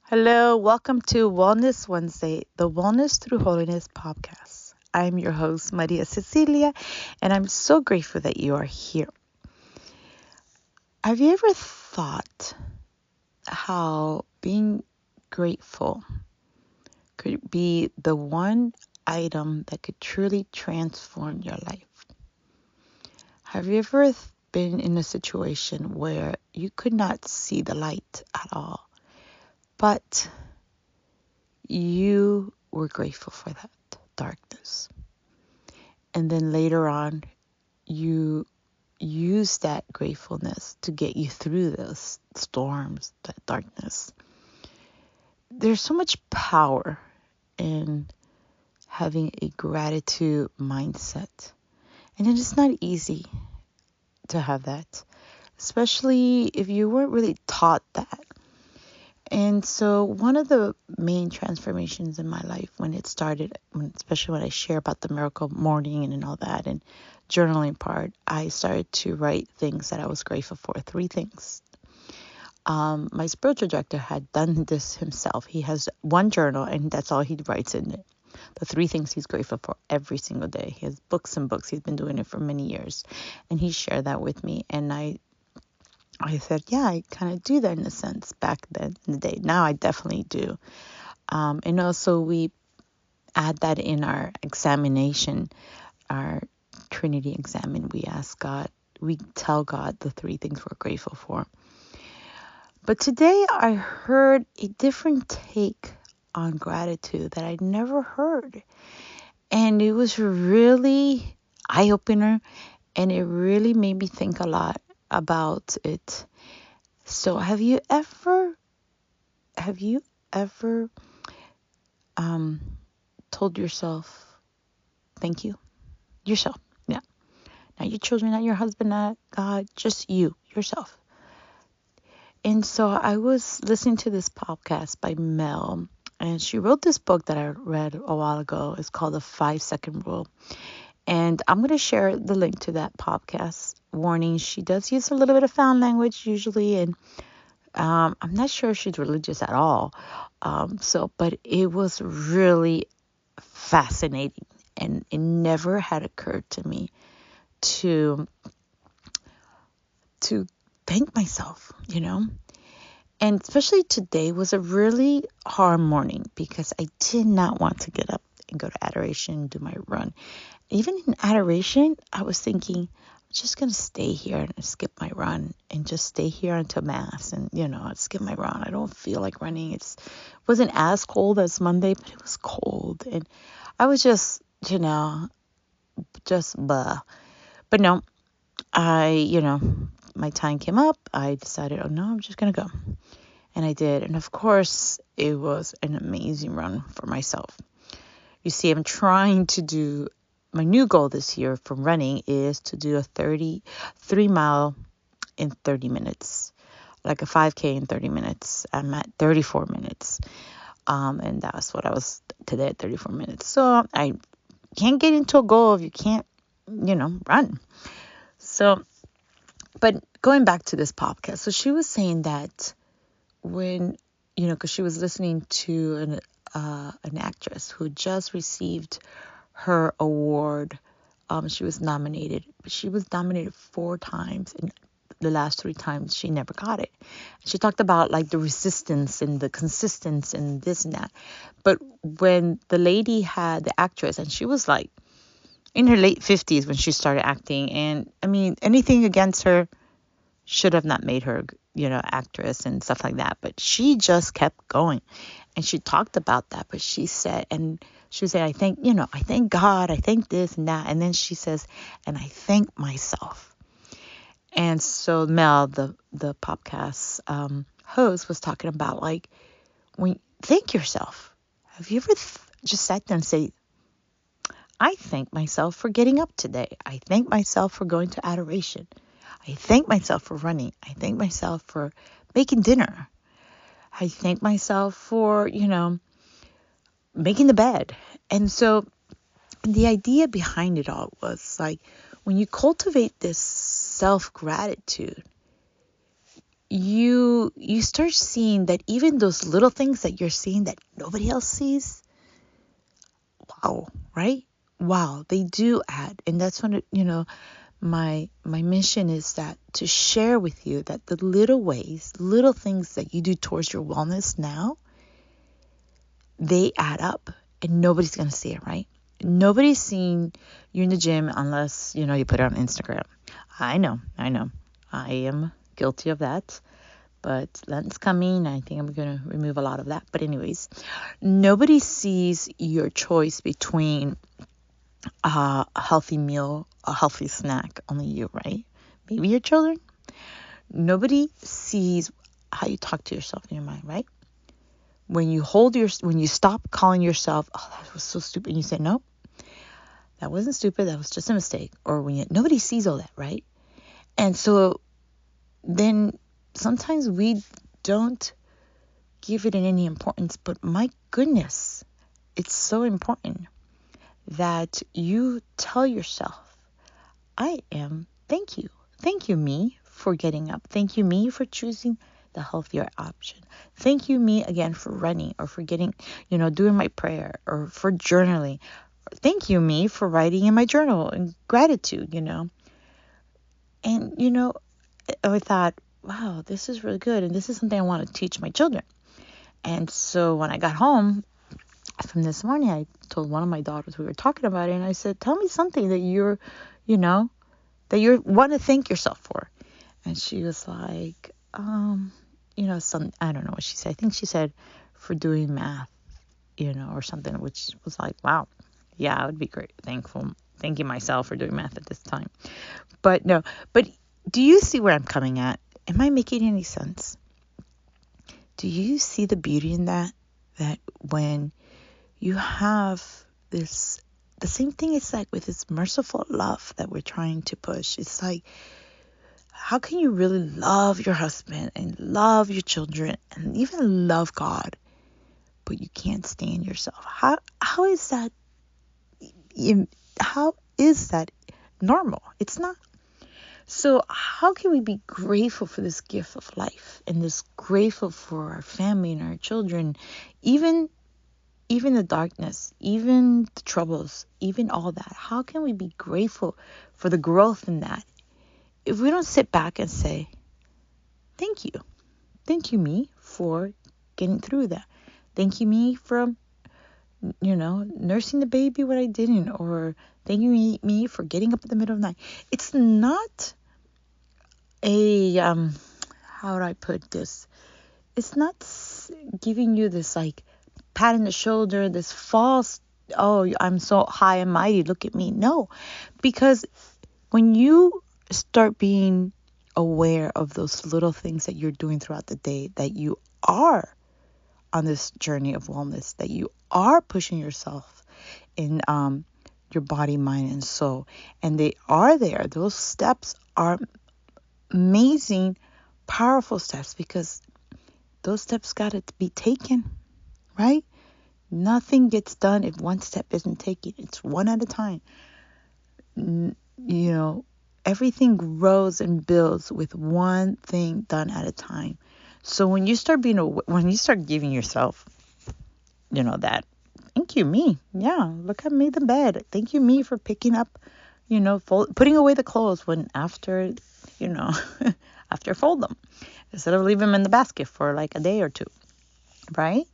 Hello, welcome to Wellness Wednesday, the Wellness Through Holiness podcast. I'm your host, Maria Cecilia, and I'm so grateful that you are here. Have you ever thought how being grateful could be the one item that could truly transform your life? Have you ever been in a situation where you could not see the light at all, but you were grateful for that darkness? And then later on, you use that gratefulness to get you through those storms, that darkness. There's so much power in having a gratitude mindset. And it is not easy to have that, especially if you weren't really taught that. And so one of the main transformations in my life when it started, especially when I share about the miracle morning and all that and journaling part, I started to write things that I was grateful for. 3 things. My spiritual director had done this himself. He has one journal and that's all he writes in it. The 3 things he's grateful for every single day. He has books and books. He's been doing it for many years. And he shared that with me. And I said, yeah, I kind of do that in a sense back then in the day. Now I definitely do. And also we add that in our examination, our Trinity examen. We ask God, we tell God the 3 things we're grateful for. But today I heard a different take on gratitude that I'd never heard. And it was really eye-opener, and it really made me think a lot about it. So have you ever told yourself thank you? Yourself. Yeah. Not your children, not your husband, not God, just you, yourself. And so I was listening to this podcast by Mel, and she wrote this book that I read a while ago. It's called The 5-Second Rule. And I'm going to share the link to that podcast. Warning, she does use a little bit of found language usually, and I'm not sure if she's religious at all. But it was really fascinating, and it never had occurred to me to thank myself, And especially today was a really hard morning because I did not want to get up and go to adoration and do my run. Even in adoration, I was thinking, I'm just going to stay here and skip my run and just stay here until Mass and, skip my run. I don't feel like running. It wasn't as cold as Monday, but it was cold. And I was just blah. But no, my time came up. I decided, oh no, I'm just going to go. And I did. And of course, it was an amazing run for myself. You see, I'm trying to do, my new goal this year for running is to do a 3-mile in 30 minutes, like a 5K in 30 minutes. I'm at 34 minutes. And that's what I was today at 34 minutes. So I can't get into a goal if you can't, run. So, but going back to this podcast, so she was saying that when, because she was listening to an actress who just received her award. She was nominated, but she was nominated 4 times, and the last 3 times she never got it. She talked about like the resistance and the consistency and this and that. But when the lady had the actress, and she was like in her late 50s when she started acting, and I mean anything against her should have not made her, actress and stuff like that. But she just kept going. And she talked about that. But she said, I thank God, I thank this and that. And then she says, and I thank myself. And so Mel, the podcast host, was talking about like, when thank yourself. Have you ever just sat there and say, I thank myself for getting up today. I thank myself for going to adoration. I thank myself for running. I thank myself for making dinner. I thank myself for, making the bed. And so the idea behind it all was like, when you cultivate this self-gratitude, you start seeing that even those little things that you're seeing that nobody else sees, wow, right? Wow, they do add. And that's when my mission is that to share with you that the little ways, little things that you do towards your wellness now, they add up, and nobody's going to see it, right? Nobody's seeing you in the gym unless, you put it on Instagram. I know. I am guilty of that. But lent's coming. I think I'm going to remove a lot of that. But anyways, nobody sees your choice between a healthy meal, a healthy snack, only you, right? Maybe your children. Nobody sees how you talk to yourself in your mind, right? When you stop calling yourself, oh, that was so stupid, and you say, no, that wasn't stupid, that was just a mistake. Or nobody sees all that, right? And so then sometimes we don't give it any importance, but my goodness, it's so important that you tell yourself, thank you. Thank you, me, for getting up. Thank you, me, for choosing the healthier option. Thank you, me, again, for running or for getting, doing my prayer or for journaling. Thank you, me, for writing in my journal and gratitude, And, I thought, wow, this is really good. And this is something I want to teach my children. And so when I got home from this morning, I told one of my daughters, we were talking about it, and I said, tell me something that you're, that you want to thank yourself for. And she was like, I don't know what she said. I think she said for doing math, or something, which was like, wow, yeah, I would be great. Thanking myself for doing math at this time. But no, but do you see where I'm coming at? Am I making any sense? Do you see the beauty in that? That when you have this, the same thing is like with this merciful love that we're trying to push. It's like, how can you really love your husband and love your children and even love God, but you can't stand yourself? How is that? How is that normal? It's not. So how can we be grateful for this gift of life and this grateful for our family and our children, even the darkness, even the troubles, even all that? How can we be grateful for the growth in that if we don't sit back and say, thank you, me, for getting through that. Thank you, me, for, nursing the baby when I didn't, or thank you, me, for getting up in the middle of the night. It's not a, how do I put this? It's not giving you this, like, pat on the shoulder, this false, oh, I'm so high and mighty, look at me. No, because when you start being aware of those little things that you're doing throughout the day, that you are on this journey of wellness, that you are pushing yourself in your body, mind, and soul, and they are there. Those steps are amazing, powerful steps, because those steps got to be taken, right? Nothing gets done if one step isn't taken. It's one at a time. Everything grows and builds with one thing done at a time. So when you start giving yourself, that, thank you, me. Yeah, look, I made the bed. Thank you, me, for picking up, putting away the clothes after fold them, instead of leaving them in the basket for like a day or two, right?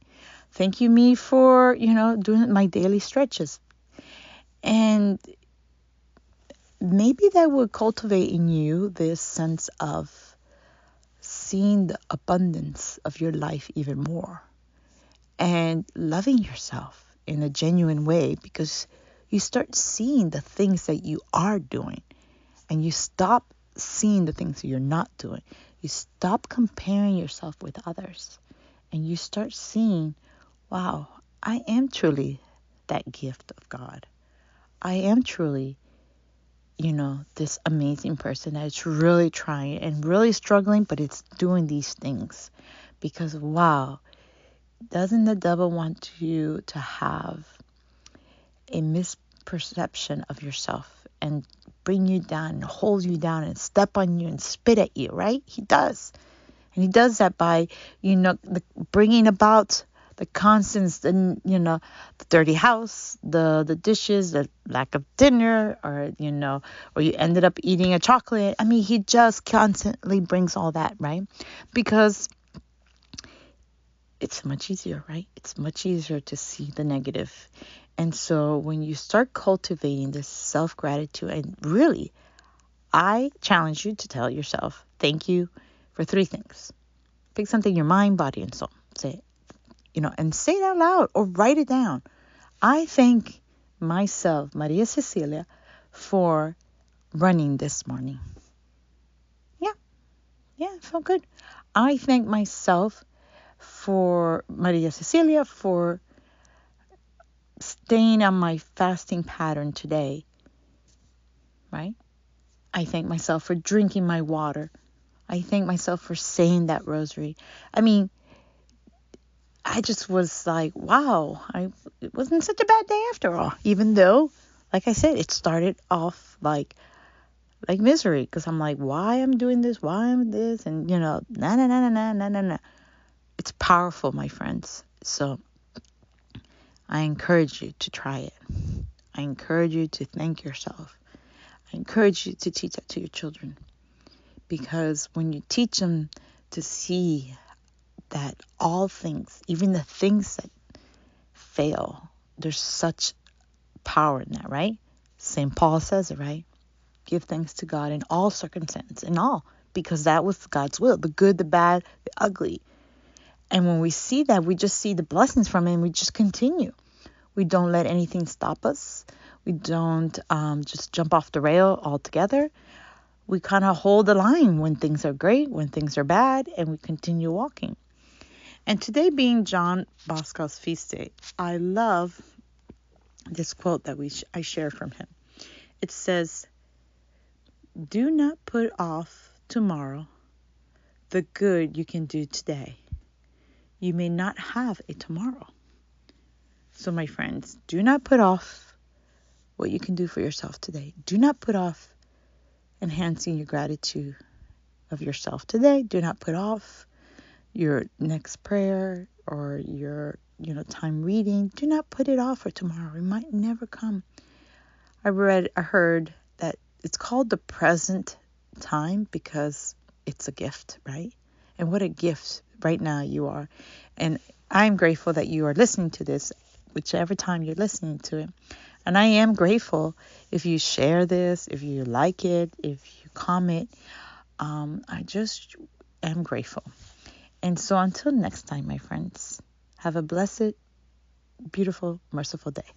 Thank you, me, for, doing my daily stretches. And maybe that would cultivate in you this sense of seeing the abundance of your life even more and loving yourself in a genuine way, because you start seeing the things that you are doing and you stop seeing the things that you're not doing. You stop comparing yourself with others and you start seeing, wow, I am truly that gift of God. I am truly, this amazing person that is really trying and really struggling, but it's doing these things because, wow, doesn't the devil want you to have a misperception of yourself and bring you down and hold you down and step on you and spit at you, right? He does. And he does that by, bringing about the constants, the dirty house, the dishes, the lack of dinner, or you ended up eating a chocolate. I mean, he just constantly brings all that, right? Because it's much easier, right? It's much easier to see the negative. And so when you start cultivating this self-gratitude, and really, I challenge you to tell yourself, thank you for 3 things. Pick something in your mind, body, and soul. Say it, and say it out loud or write it down. I thank myself, Maria Cecilia, for running this morning. Yeah, it felt good. I thank myself for Maria Cecilia for staying on my fasting pattern today, right? I thank myself for drinking my water. I thank myself for saying that rosary. I mean, I just was like, wow, it wasn't such a bad day after all, even though, like I said, it started off like misery, because I'm like, why I'm doing this, why I'm this, and nah. It's powerful, my friends. So I encourage you to try it. I encourage you to thank yourself. I encourage you to teach that to your children, because when you teach them to see that all things, even the things that fail, there's such power in that, right? St. Paul says it, right? Give thanks to God in all circumstances, in all, because that was God's will, the good, the bad, the ugly. And when we see that, we just see the blessings from it, and we just continue. We don't let anything stop us. We don't just jump off the rail altogether. We kind of hold the line when things are great, when things are bad, and we continue walking. And today being John Bosco's feast day, I love this quote that I shared from him. It says, "Do not put off tomorrow the good you can do today. You may not have a tomorrow." So my friends, do not put off what you can do for yourself today. Do not put off enhancing your gratitude of yourself today. Do not put off your next prayer or your time reading. Do not put it off for tomorrow. It might never come. I heard that it's called the present time because it's a gift, right? And what a gift right now you are. And I'm grateful that you are listening to this, whichever time you're listening to it. And I am grateful if you share this, if you like it, if you comment. I just am grateful. And so until next time, my friends, have a blessed, beautiful, merciful day.